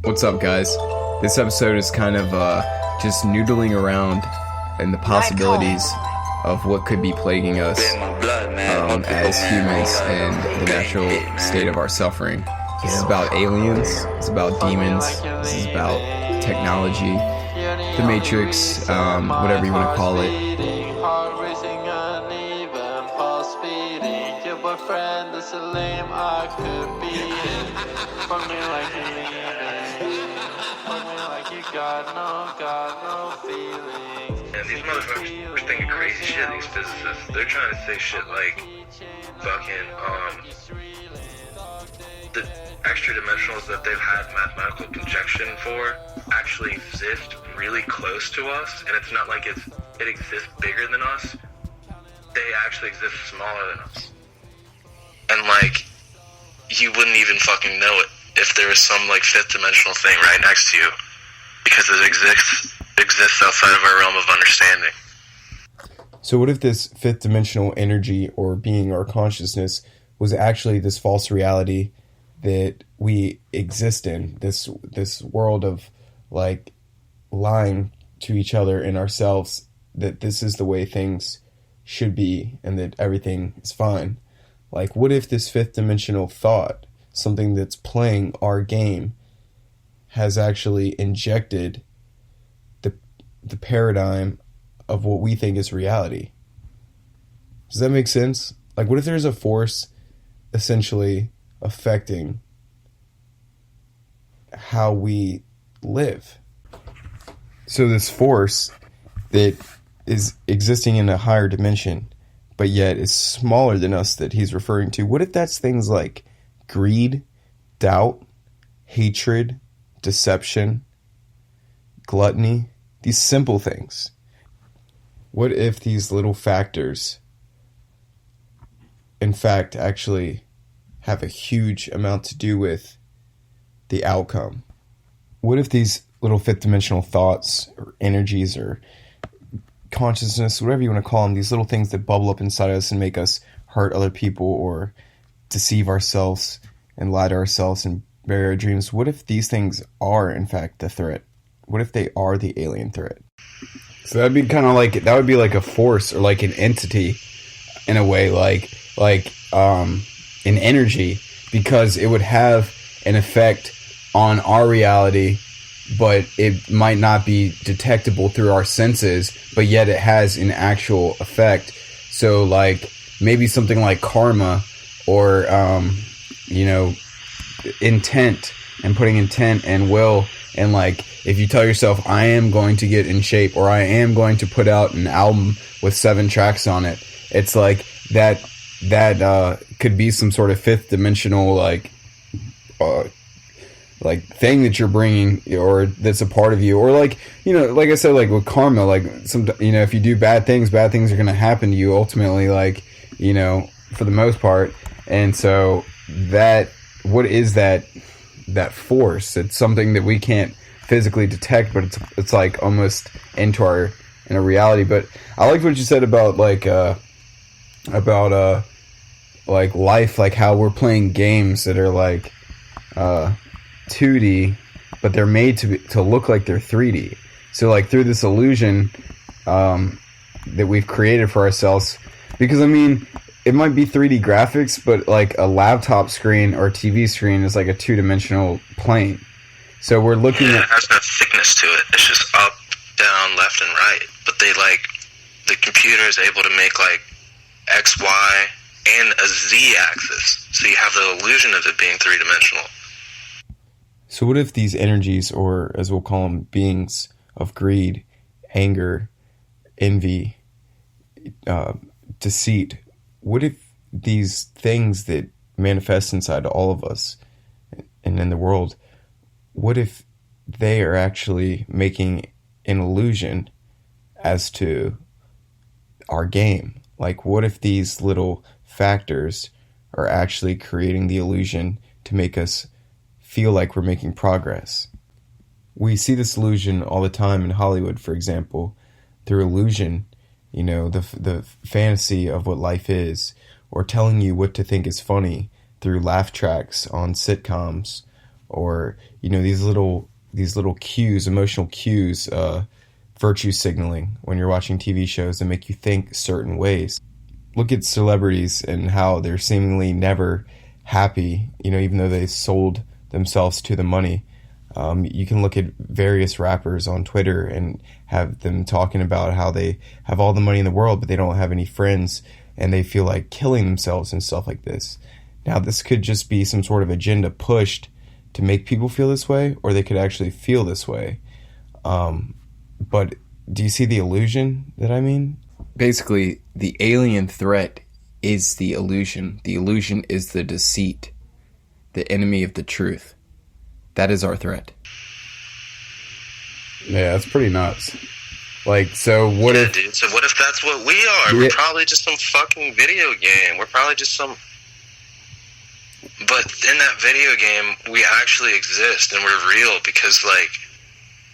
What's up, guys? This episode is kind of just noodling around in the possibilities of what could be plaguing us as humans and the natural state of our suffering. This is about aliens, it's about demons, this is about technology, the Matrix, whatever you want to call it. And these motherfuckers are thinking crazy shit, these physicists. They're trying to say shit like the extra dimensionals that they've had mathematical projection for actually exist really close to us, and it's not like it exists bigger than us. They actually exist smaller than us. And like, you wouldn't even fucking know it if there was some like fifth dimensional thing right next to you, because it exists outside of our realm of understanding. So what if this fifth dimensional energy or being or consciousness was actually this false reality that we exist in, this world of like lying to each other and ourselves that this is the way things should be and that everything is fine? Like, what if this fifth dimensional thought, something that's playing our game, has actually injected the paradigm of what we think is reality? Does that make sense? Like, what if there's a force essentially affecting how we live? So this force that is existing in a higher dimension, but yet is smaller than us that he's referring to, what if that's things like greed, doubt, hatred, deception, gluttony, these simple things? What if these little factors, in fact, actually have a huge amount to do with the outcome? What if these little fifth dimensional thoughts or energies or consciousness, whatever you want to call them, these little things that bubble up inside us and make us hurt other people or deceive ourselves and lie to ourselves and bury our dreams, what if these things are in fact the threat? What if they are the alien threat? So that'd be kind of like, that would be like a force or like an entity in a way, like an energy, because it would have an effect on our reality, but it might not be detectable through our senses, but yet it has an actual effect. So like maybe something like karma or, intent, and putting intent and will. And like, if you tell yourself, I am going to get in shape, or I am going to put out an album with 7 tracks on it, it's like that could be some sort of fifth dimensional, like thing that you're bringing, or that's a part of you. Or like, like I said, like with karma, like if you do bad things are going to happen to you ultimately, like, for the most part. And so what is that force? It's something that we can't physically detect, but it's like almost in a reality. But I liked what you said about like life, like how we're playing games that are like 2D, but they're made to look like they're 3D. So like through this illusion that we've created for ourselves, because I mean, it might be 3D graphics, but like a laptop screen or TV screen is like a 2-dimensional plane. So we're looking at... it has no thickness to it. It's just up, down, left, and right. But the computer is able to make like X, Y, and a Z axis. So you have the illusion of it being 3-dimensional. So what if these energies, or as we'll call them, beings of greed, anger, envy, deceit, what if these things that manifest inside all of us and in the world, what if they are actually making an illusion as to our game? Like, what if these little factors are actually creating the illusion to make us feel like we're making progress? We see this illusion all the time in Hollywood, for example, through illusion, the fantasy of what life is, or telling you what to think is funny through laugh tracks on sitcoms, or these little cues, emotional cues, virtue signaling when you're watching TV shows that make you think certain ways. Look at celebrities and how they're seemingly never happy, even though they sold themselves to the money. You can look at various rappers on Twitter and have them talking about how they have all the money in the world, but they don't have any friends, and they feel like killing themselves and stuff like this. Now, this could just be some sort of agenda pushed to make people feel this way, or they could actually feel this way. But do you see the illusion that I mean? Basically, the alien threat is the illusion. The illusion is the deceit, the enemy of the truth. That is our threat. Yeah, that's pretty nuts. Like, so what if... dude, so what if that's what we are? Yeah. We're probably just some fucking video game. We're probably just some... But in that video game, we actually exist, and we're real because, like,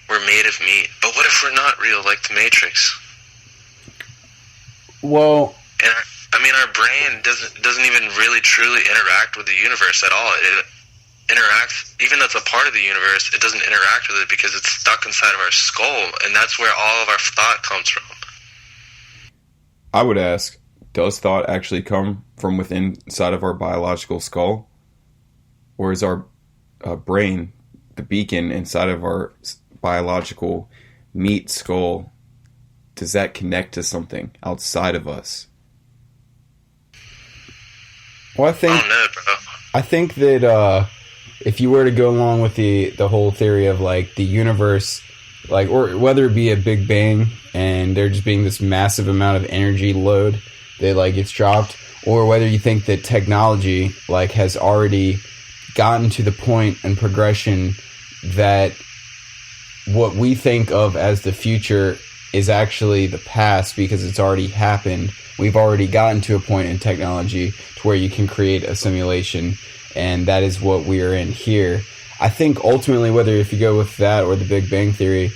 we're made of meat. But what if we're not real, like the Matrix? Well... And our brain doesn't even really truly interact with the universe at all. It interacts, even though it's a part of the universe, it doesn't interact with it because it's stuck inside of our skull, and that's where all of our thought comes from. I would ask, does thought actually come from within inside of our biological skull? Or is our brain the beacon inside of our biological meat skull? Does that connect to something outside of us? Well, I don't know, bro. I think that if you were to go along with the whole theory of, like, the universe, like, or whether it be a Big Bang and there just being this massive amount of energy load that, like, gets dropped, or whether you think that technology, like, has already gotten to the point and progression that what we think of as the future is actually the past because it's already happened. We've already gotten to a point in technology to where you can create a simulation, and that is what we are in here. I think ultimately, whether if you go with that or the Big Bang Theory,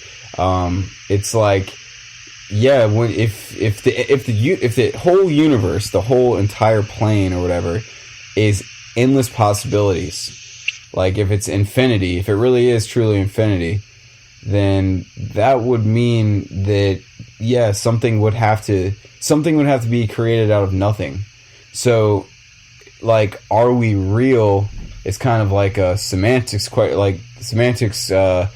it's like, yeah, if the whole universe, the whole entire plane or whatever, is endless possibilities, like if it's infinity, if it really is truly infinity, then that would mean that, yeah, something would have to be created out of nothing. So, like, are we real? It's kind of like a semantics a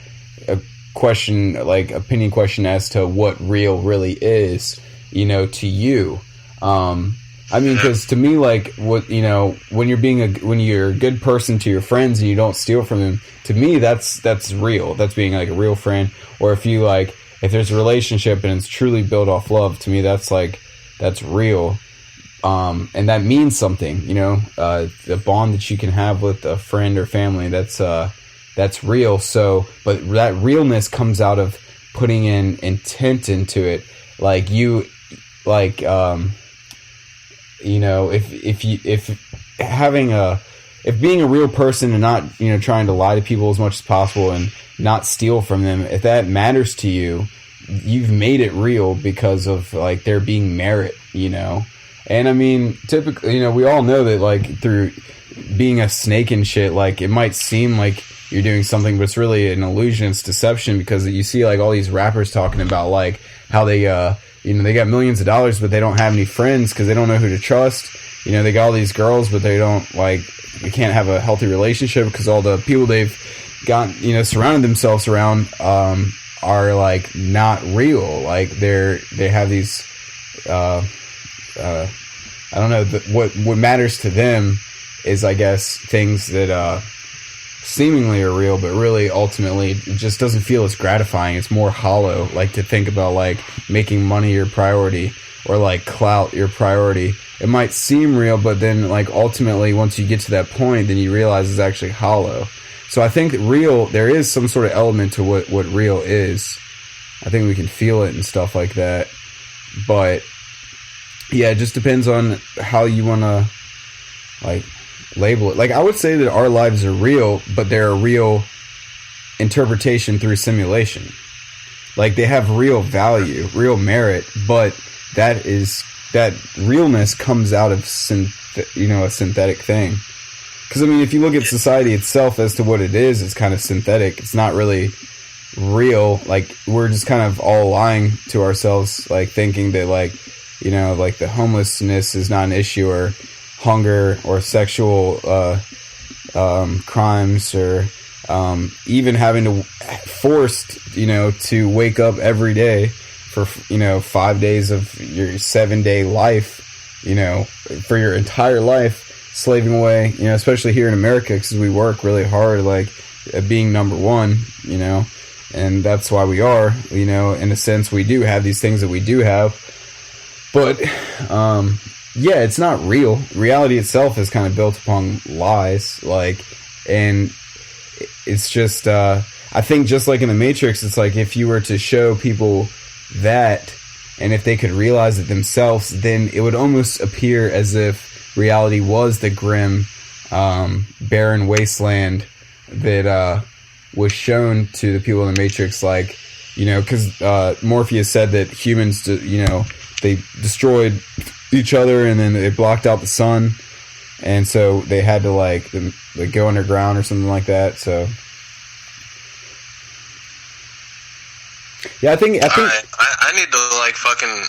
question, like opinion question as to what real really is, to you. I mean, because to me, like, what, when you're a good person to your friends and you don't steal from them, to me, that's real. That's being, like, a real friend. Or if there's a relationship and it's truly built off love, to me, that's real. And that means something, the bond that you can have with a friend or family, that's real. So, but that realness comes out of putting in intent into it. Like if being a real person and not, trying to lie to people as much as possible and not steal from them, if that matters to you, you've made it real because of, like, there being merit, And I mean, typically, we all know that, like, through being a snake and shit, like, it might seem like you're doing something, but it's really an illusion, it's deception, because you see, like, all these rappers talking about, like, how they, they got millions of dollars, but they don't have any friends because they don't know who to trust. They got all these girls, but they can't have a healthy relationship because all the people they've got, surrounded themselves around, are, like, not real. Like, they have these, I don't know, what matters to them is, I guess, things that, seemingly are real, but really ultimately it just doesn't feel as gratifying. It's more hollow, like to think about, like, making money your priority or, like, clout your priority. It might seem real, but then, like, ultimately once you get to that point, then you realize it's actually hollow. So I think that there is some sort of element to what real is. I think we can feel it and stuff like that. But yeah, it just depends on how you want to, like, label it. Like, I would say that our lives are real, but they're a real interpretation through simulation. Like, they have real value, real merit, but that realness comes out of a synthetic thing. Because, I mean, if you look at society itself as to what it is, it's kind of synthetic. It's not really real. Like, we're just kind of all lying to ourselves, like, thinking that, like, you know, like, the homelessness is not an issue, or hunger, or sexual crimes, or even having to forced, you know, to wake up every day for, you know, 5 days of your 7-day life, you know, for your entire life, slaving away, you know, especially here in America, because we work really hard, like, at being number one, you know, and that's why we are, you know, in a sense, we do have these things that we do have, but, yeah, it's not real. Reality itself is kind of built upon lies, like, and it's just, I think just like in the Matrix, it's like if you were to show people that, and if they could realize it themselves, then it would almost appear as if reality was the grim, barren wasteland that was shown to the people in the Matrix. Like, you know, because Morpheus said that humans, you know, they destroyed each other and then they blocked out the sun, and so they had to like go underground or something like that. So yeah, I think I need to like fucking.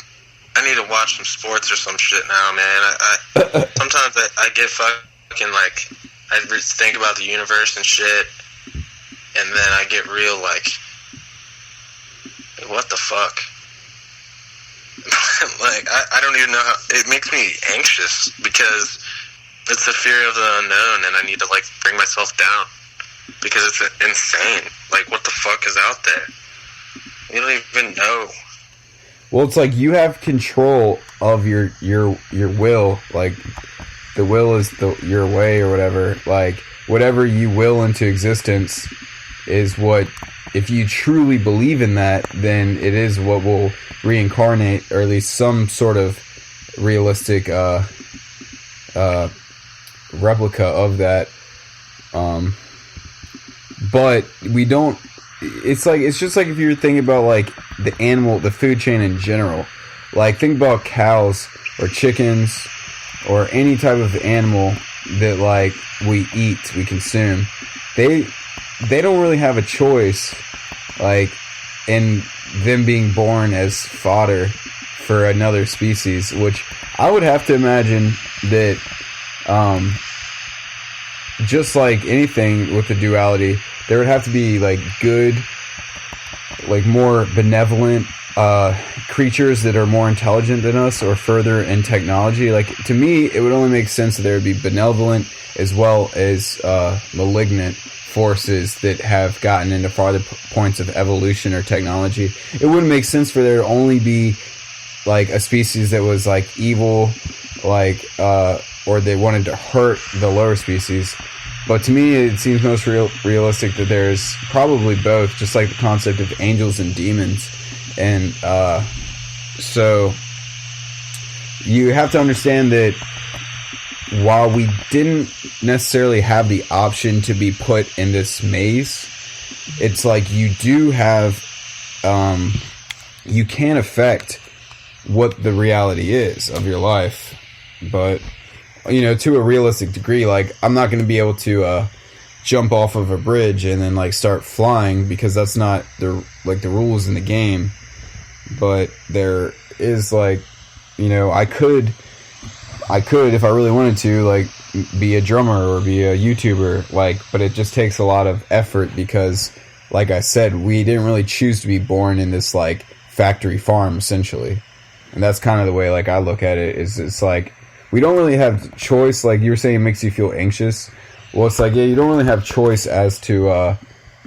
I need to watch some sports or some shit now, man. I sometimes I get fucking like, I think about the universe and shit, and then I get real like, what the fuck? Like, I don't even know how, it makes me anxious because it's the fear of the unknown, and I need to like bring myself down because it's insane. Like, what the fuck is out there? You don't even know. Well, it's like you have control of your will. Like, the will is your way or whatever. Like, whatever you will into existence is what, if you truly believe in that, then it is what will reincarnate, or at least some sort of realistic replica of that. But we don't. It's just like if you're thinking about like the food chain in general. Like, think about cows or chickens or any type of animal that like we eat, we consume. They don't really have a choice, like, in them being born as fodder for another species, which I would have to imagine that, just like anything with the duality, there would have to be like good, like more benevolent creatures that are more intelligent than us or further in technology. Like, to me, it would only make sense that there would be benevolent as well as malignant forces that have gotten into farther points of evolution or technology. It wouldn't make sense for there to only be like a species that was like evil, like or they wanted to hurt the lower species. But to me, it seems most realistic that there's probably both, just like the concept of angels and demons. And so you have to understand that while we didn't necessarily have the option to be put in this maze, it's like you do have, you can affect what the reality is of your life. But, you know, to a realistic degree, like, I'm not going to be able to jump off of a bridge and then like start flying, because that's not the rules in the game. But there is, like, you know, I could if I really wanted to, like, be a drummer or be a YouTuber, like, but it just takes a lot of effort because, like I said, we didn't really choose to be born in this like factory farm, essentially. And that's kind of the way, like, I look at it, is it's like we don't really have choice. Like you were saying, it makes you feel anxious. Well, it's like, yeah, you don't really have choice as to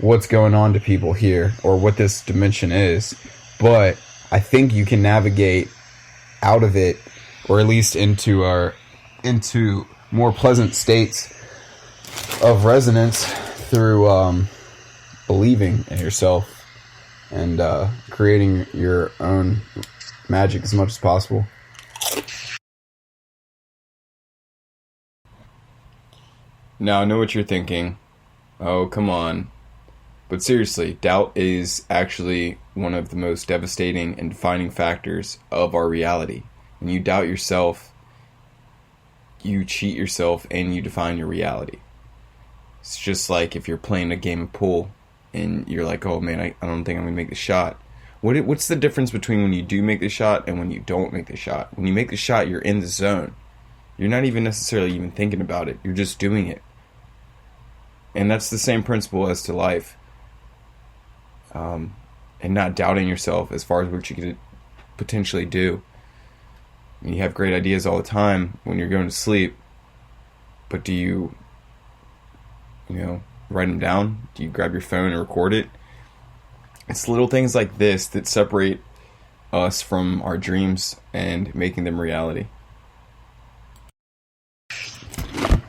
what's going on to people here or what this dimension is. But I think you can navigate out of it, or at least into more pleasant states of resonance through believing in yourself and creating your own magic as much as possible. Now, I know what you're thinking. Oh, come on. But seriously, doubt is actually one of the most devastating and defining factors of our reality. When you doubt yourself, you cheat yourself and you define your reality. It's just like if you're playing a game of pool and you're like, oh man, I don't think I'm going to make the shot. What's the difference between when you do make the shot and when you don't make the shot? When you make the shot, you're in the zone. You're not even necessarily even thinking about it. You're just doing it. And that's the same principle as to life. And not doubting yourself as far as what you could potentially do. You have great ideas all the time when you're going to sleep. But do you write them down? Do you grab your phone and record it? It's little things like this that separate us from our dreams and making them reality.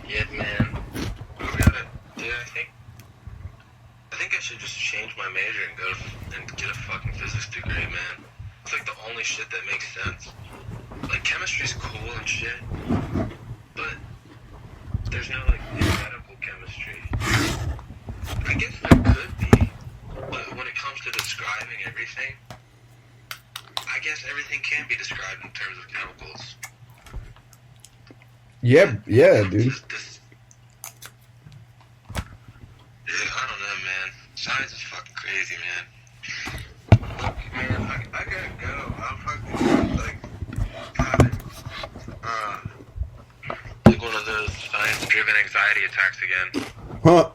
Yeah, man. Dude, I think I should just change my major and go and get a fucking physics degree, man. It's like the only shit that makes sense. Like, chemistry's cool and shit, but there's no, like, theoretical chemistry. I guess there could be, but when it comes to describing everything, I guess everything can be described in terms of chemicals. Yeah, dude. I don't know, man. Science is fucking crazy, man. Look, man, I gotta go. I'm fucking, like, like one of those science-driven anxiety attacks again. Huh.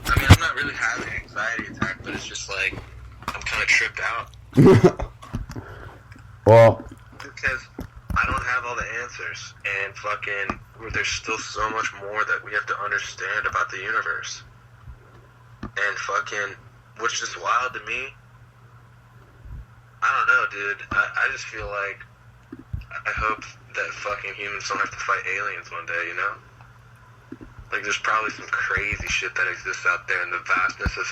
I mean, I'm not really having an anxiety attack, but it's just like, I'm kind of tripped out. Well, Because I don't have all the answers, and fucking, there's still so much more that we have to understand about the universe. And fucking, what's just wild to me, I don't know, dude. I just feel like, I hope that fucking humans don't have to fight aliens one day, you know? Like, there's probably some crazy shit that exists out there in the vastness of,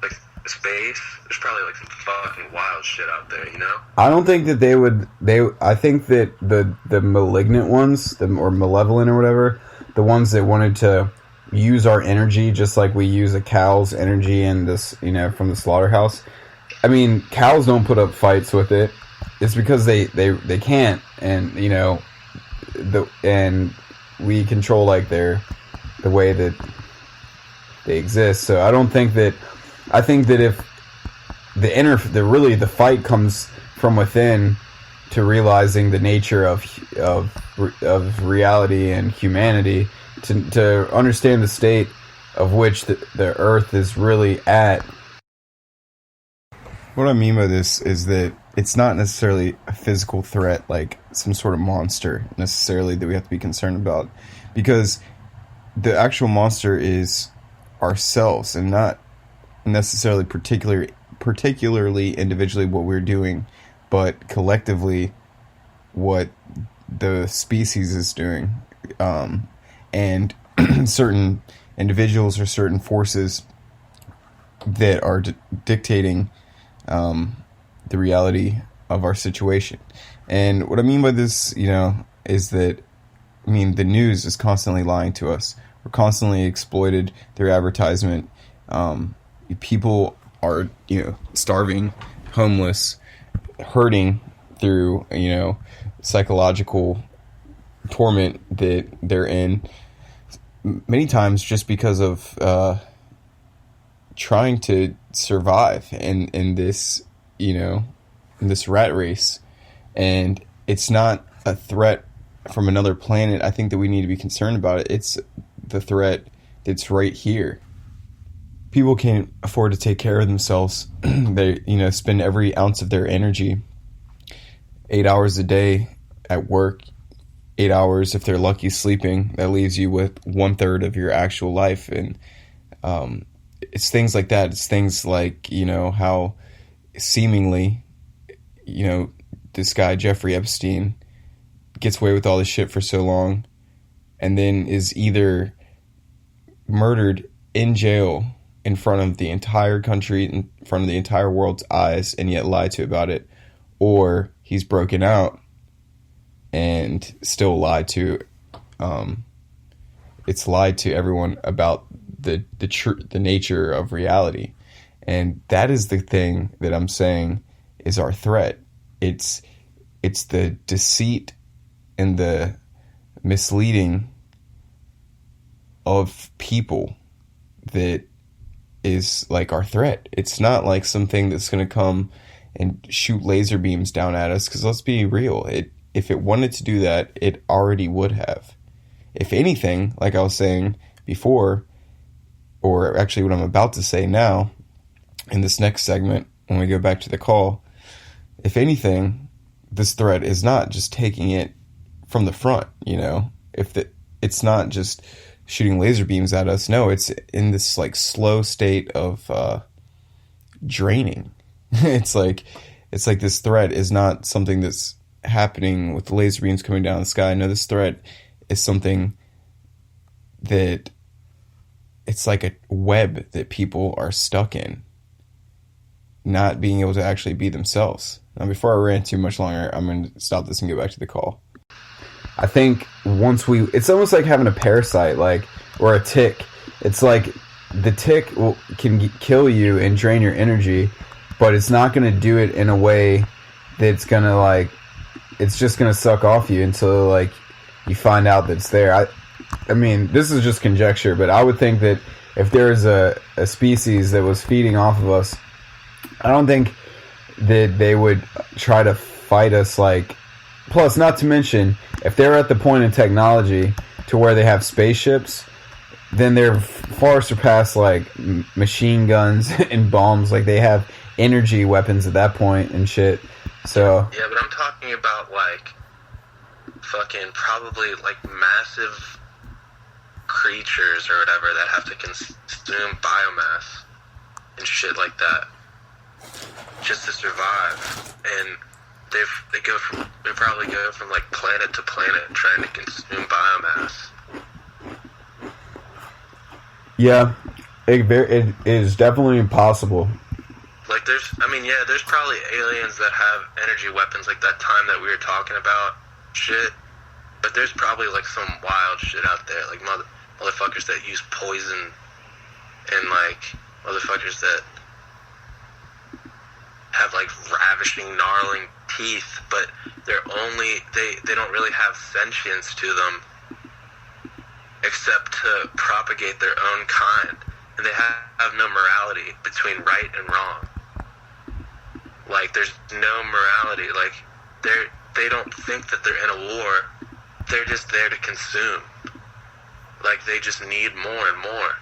like, space. There's probably, like, some fucking wild shit out there, you know? I don't think that I think that the malignant ones, or malevolent or whatever, the ones that wanted to use our energy just like we use a cow's energy in this, from the slaughterhouse. I mean, cows don't put up fights with it. It's because they can't, and, and we control, like, the way that they exist. So I think that if the fight comes from within, to realizing the nature of reality and humanity, to understand the state of which the earth is really at. What I mean by this is that it's not necessarily a physical threat, like some sort of monster necessarily that we have to be concerned about, because the actual monster is ourselves, and not necessarily particularly individually what we're doing, but collectively what the species is doing, and certain individuals or certain forces that are dictating the reality of our situation. And what I mean by this, is that, the news is constantly lying to us. We're constantly exploited through advertisement. People are, starving, homeless, hurting through, psychological torment that they're in, many times just because of trying to survive in this, in this rat race. And it's not a threat from another planet, I think, that we need to be concerned about it. It's the threat that's right here. People can't afford to take care of themselves. They, spend every ounce of their energy 8 hours a day at work, 8 hours, if they're lucky, sleeping. That leaves you with 1/3 of your actual life. And it's things like that. It's things like, how seemingly, this guy, Jeffrey Epstein, gets away with all this shit for so long, and then is either murdered in jail in front of the entire country, in front of the entire world's eyes, and yet lied to about it, or he's broken out and still lied to. It's lied to everyone about the nature of reality. And that is the thing that I'm saying is our threat. It's the deceit and the misleading of people that is like our threat. It's not like something that's going to come and shoot laser beams down at us, because let's be real, if it wanted to do that, it already would have. If anything, like I was saying before, or actually what I'm about to say now in this next segment when we go back to the call, if anything, this threat is not just taking it from the front, you know? It's not just shooting laser beams at us. No, it's in this like slow state of draining. It's like this threat is not something that's happening with the laser beams coming down the sky. No, this threat is something that it's like a web that people are stuck in, not being able to actually be themselves. Now, before I rant too much longer, I'm going to stop this and go back to the call. I think it's almost like having a parasite, like, or a tick. It's like the tick can kill you and drain your energy, but it's not going to do it in a way that's going to, like, it's just going to suck off you until, like, you find out that it's there. I mean, this is just conjecture, but I would think that if there was a species that was feeding off of us, I don't think that they would try to fight us, like, plus, not to mention, if they're at the point in technology to where they have spaceships, then they're far surpassed, like, machine guns and bombs. Like, they have energy weapons at that point and shit. So yeah, but I'm talking about, like, fucking probably, like, massive creatures or whatever that have to consume biomass and shit like that just to survive. And they probably go from like planet to planet trying to consume biomass. Yeah, it is definitely impossible. Like there's probably aliens that have energy weapons like that time that we were talking about shit. But there's probably like some wild shit out there, like motherfuckers that use poison and like motherfuckers that have like ravishing, gnarling teeth, but they don't really have sentience to them except to propagate their own kind, and they have no morality between right and wrong. Like there's no morality. Like they don't think that they're in a war. They're just there to consume. Like they just need more and more.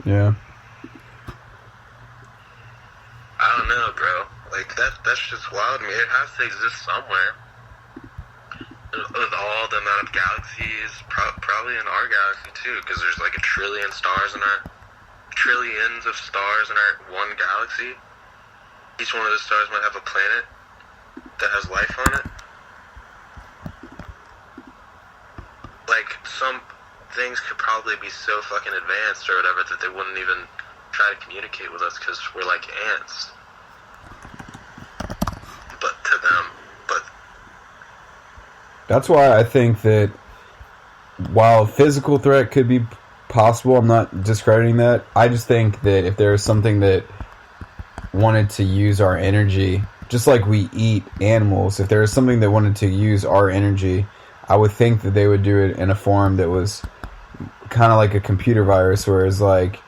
Yeah. I don't know, bro. Like, that's just wild to me. It has to exist somewhere. With all the amount of galaxies, probably in our galaxy, too, because there's, like, trillions of stars in our one galaxy. Each one of those stars might have a planet that has life on it. Like, some things could probably be so fucking advanced or whatever that they wouldn't even try to communicate with us because we're like ants. But to them, that's why I think that while physical threat could be possible, I'm not discrediting that. I just think that if there was something that wanted to use our energy, just like we eat animals, if there was something that wanted to use our energy, I would think that they would do it in a form that was kind of like a computer virus, where it's like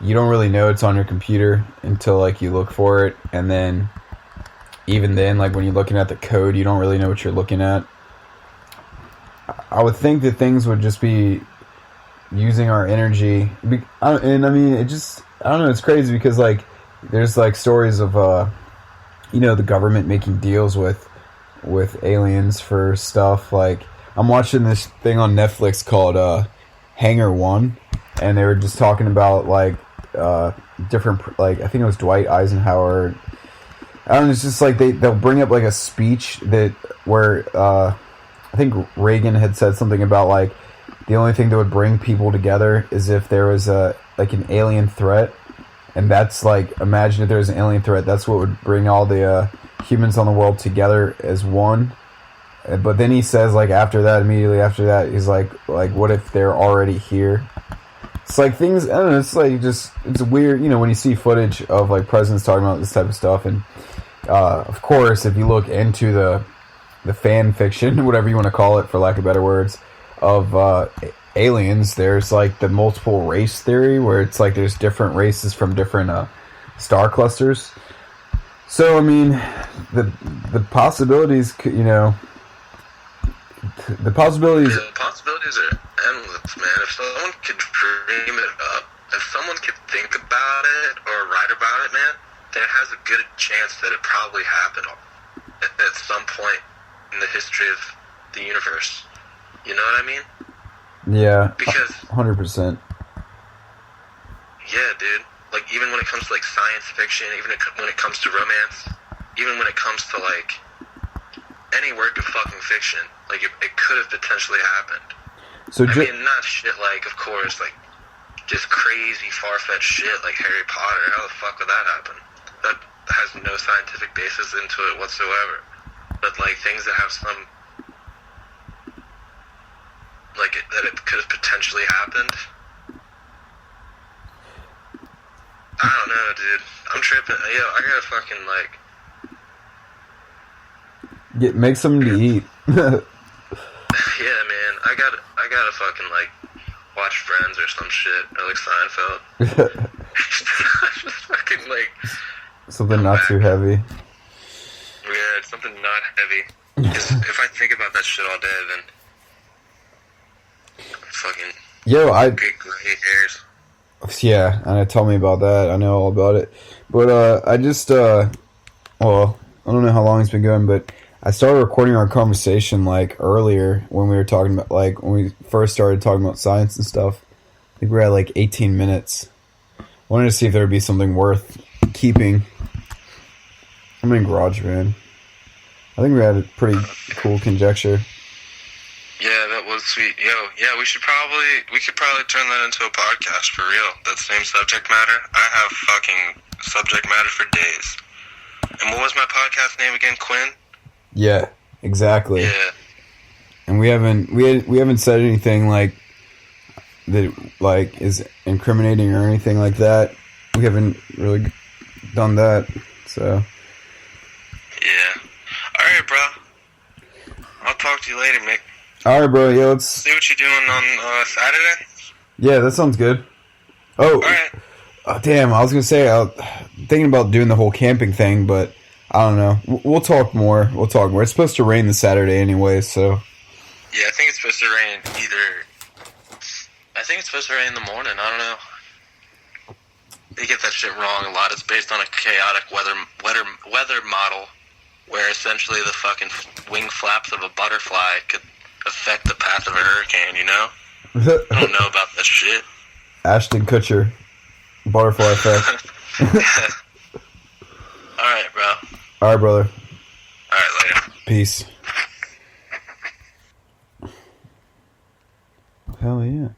you don't really know it's on your computer until like you look for it, and then even then, like when you're looking at the code, you don't really know what you're looking at. I would think that things would just be using our energy, and I mean, I don't know, it's crazy because like there's like stories of the government making deals with aliens for stuff. Like I'm watching this thing on Netflix called Hangar One, and they were just talking about like different, like I think it was Dwight Eisenhower. I don't know, it's just like they'll bring up like a speech that where I think Reagan had said something about like the only thing that would bring people together is if there was an alien threat, and that's like, imagine if there was an alien threat, that's what would bring all the humans on the world together as one. But then he says like immediately after that, he's like what if they're already here? It's like things, I don't know, it's like it's weird, when you see footage of like presidents talking about this type of stuff, and of course if you look into the fan fiction, whatever you want to call it for lack of better words, aliens, there's like the multiple race theory, where it's like there's different races from different star clusters. So I mean, the possibilities, you know, the possibilities. Yeah, the possibilities are endless, man. If someone could dream it up, if someone could think about it or write about it, man, then it has a good chance that it probably happened at some point in the history of the universe. You know what I mean? Yeah. Because 100%. Yeah, dude. Like, even when it comes to, like, science fiction, even when it comes to romance, even when it comes to, like, any work of fucking fiction, like, it could have potentially happened. So I mean, not shit like, of course, like, just crazy, far-fetched shit like Harry Potter. How the fuck would that happen? That has no scientific basis into it whatsoever. But, like, things that have some, like, that it could have potentially happened. I don't know, dude. I'm tripping. Yo, I gotta fucking, like... make something to eat. Yeah, man. I gotta fucking, like, watch Friends or some shit. Or, like, Seinfeld. Just fucking, like... Something not too heavy. Yeah, it's something not heavy. 'Cause if I think about that shit all day, then... fucking... Yo, get gray hairs. Yeah, and tell me about that. I know all about it. But I just, well, I don't know how long it's been going, but I started recording our conversation, like, earlier when we were talking about, like, when we first started talking about science and stuff. I think we were at, like, 18 minutes. Wanted to see if there would be something worth keeping. I'm in GarageBand. I think we had a pretty cool conjecture. Yeah, that was sweet. Yo, yeah, we could probably turn that into a podcast for real. That same subject matter. I have fucking subject matter for days. And what was my podcast name again? Quinn? Yeah, exactly. Yeah. And we haven't said anything like that, like, is incriminating or anything like that. We haven't really done that, so. Yeah. Alright, bro. I'll talk to you later, Mick. Alright, bro, yeah, let's... See what you're doing on Saturday? Yeah, that sounds good. Oh, alright. Oh, damn, I was gonna say, thinking about doing the whole camping thing, but I don't know. We'll talk more. It's supposed to rain this Saturday anyway, so... Yeah, I think it's supposed to rain I think it's supposed to rain in the morning, I don't know. They get that shit wrong a lot. It's based on a chaotic weather model where essentially the fucking wing flaps of a butterfly could affect the path of a hurricane, you know? I don't know about that shit. Ashton Kutcher. Butterfly effect. Alright, bro. Alright, brother. Alright, later. Peace. Hell yeah.